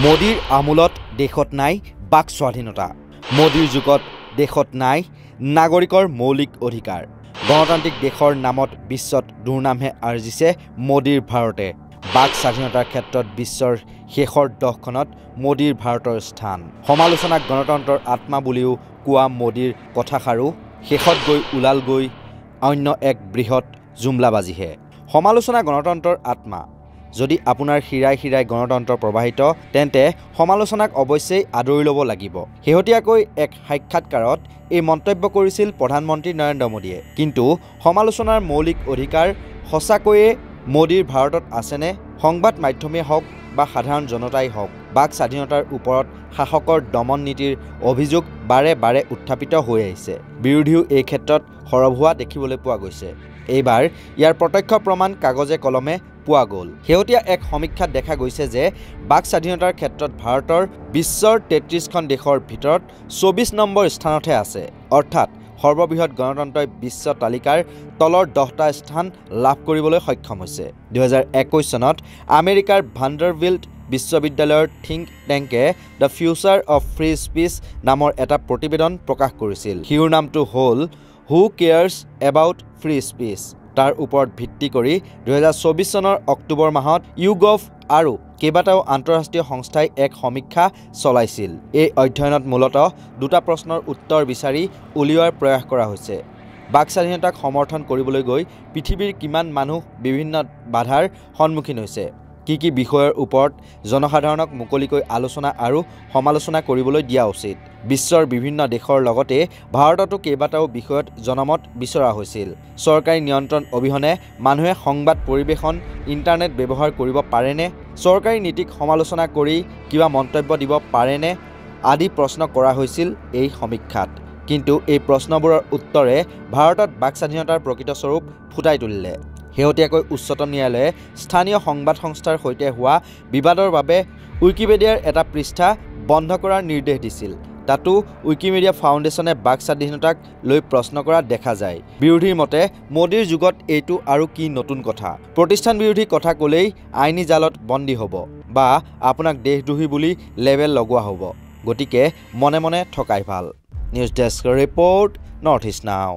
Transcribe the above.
মোদীৰ আমোলত দেশত নাই বাক স্বাধীনতা। মোদীৰ যুগত দেশত নাই নাগৰিকৰ মৌলিক অধিকাৰ। গণতান্ত্ৰিক দেশৰ নামত বিশ্বত দুৰ্নামহে আৰ্জিছে মোদীৰ ভাৰতে। বাক স্বাধীনতাৰ ক্ষেত্ৰত বিশ্বৰ শেষৰ দহখনত মোদীৰ ভাৰতৰ স্থান। সমালোচনাক গণতন্ত্ৰৰ আত্মা বুলিও কোৱা মোদীৰ কথাষাৰো শেষত গৈ ওলালগৈ অন্য এক বৃহৎ জুমলাবাজিহে। সমালোচনা গণতন্ত্ৰৰ আত্মা। যদি আপোনাৰ শিৰাই শিৰাই গণতন্ত্ৰ প্ৰবাহিত তেন্তে সমালোচনাক অৱশ্যেই আদৰি ল'ব লাগিব। শেহতীয়াকৈ এক সাক্ষাৎকাৰত এই মন্তব্য কৰিছিল প্ৰধানমন্ত্ৰী নৰেন্দ্ৰ মোদীয়ে। কিন্তু সমালোচনাৰ মৌলিক অধিকাৰ সঁচাকৈয়ে মোদীৰ ভাৰতত আছেনে? সংবাদ মাধ্যমেই হওক বা সাধাৰণ জনতাই হওক, বাক স্বাধীনতাৰ ওপৰত শাসকৰ দমন নীতিৰ অভিযোগ বাৰে বাৰে উত্থাপিত হৈ আহিছে। বিৰোধীও এই ক্ষেত্ৰত সৰব হোৱা দেখিবলৈ পোৱা গৈছে। এইবাৰ ইয়াৰ প্ৰত্যক্ষ প্ৰমাণ কাগজে কলমে পোৱা গ'ল। শেহতীয়া এক সমীক্ষাত দেখা গৈছে যে বাক স্বাধীনতাৰ ক্ষেত্ৰত ভাৰতৰ বিশ্বৰ ৩৩খন দেশৰ ভিতৰত ২৪ নম্বৰ স্থানতহে আছে। অৰ্থাৎ সৰ্ববৃহৎ গণতন্ত্ৰই বিশ্ব তালিকাৰ তলৰ 10টা স্থান লাভ কৰিবলৈ সক্ষম হৈছে। ২০২১ চনত আমেৰিকাৰ ভাণ্ডাৰবিল্ট বিশ্ববিদ্যালয়ৰ থিংক টেংকে the future of free speech নামৰ এটা প্ৰতিবেদন প্ৰকাশ কৰিছিল। শিৰোনামটো হ'ল who cares about free speech. তাৰ ওপৰত ভিত্তি কৰি ২০২৪ চনৰ অক্টোবৰ মাহত ইউগভ আৰু কেইবাটাও আন্তঃৰাষ্ট্ৰীয় সংস্থাই এক সমীক্ষা চলাইছিল। এই অধ্যয়নত মূলতঃ দুটা প্ৰশ্নৰ উত্তৰ বিচাৰি উলিওৱাৰ প্ৰয়াস কৰা হৈছে। বাক স্বাধীনতাক সমৰ্থন কৰিবলৈ গৈ পৃথিৱীৰ কিমান মানুহ বিভিন্ন বাধাৰ সন্মুখীন হৈছে? কি কি বিষয়ৰ ওপৰত জনসাধাৰণক মুকলিকৈ আলোচনা আৰু সমালোচনা কৰিবলৈ দিয়া উচিত? বিশ্বৰ বিভিন্ন দেশৰ লগতে ভাৰততো কেইবাটাও বিষয়ত জনমত বিচৰা হৈছিল। চৰকাৰী নিয়ন্ত্ৰণ অবিহনে মানুহে সংবাদ পৰিৱেশন, ইণ্টাৰনেট ব্যৱহাৰ কৰিব পাৰেনে? চৰকাৰী নীতিক সমালোচনা কৰি কিবা মন্তব্য দিব পাৰেনে? আদি প্ৰশ্ন কৰা হৈছিল এই সমীক্ষাত। কিন্তু এই প্ৰশ্নবোৰৰ উত্তৰে ভাৰতত বাক স্বাধীনতাৰ প্ৰকৃত স্বৰূপ ফুটাই তুলিলে। শেহতীয়াকৈ উচ্চতম ন্যায়ালয়ে স্থানীয় সংবাদ সংস্থাৰ সৈতে হোৱা বিবাদৰ বাবে উইকিপিডিয়াৰ এটা পৃষ্ঠা বন্ধ কৰাৰ নিৰ্দেশ দিছিল। তাতো উইকিমিডিয়া ফাউণ্ডেশ্যনে বাক স্বাধীনতাক লৈ প্ৰশ্ন কৰা দেখা যায়। বিৰোধীৰ মতে মোদীৰ যুগত এইটো আৰু কি নতুন কথা? প্ৰতিষ্ঠান বিৰোধী কথা ক'লেই আইনী জালত বন্দী হ'ব বা আপোনাক দেশদ্ৰোহী বুলি লেবেল লগোৱা হ'ব। গতিকে মনে মনে থকাই ভাল। News desk report, north east নাও।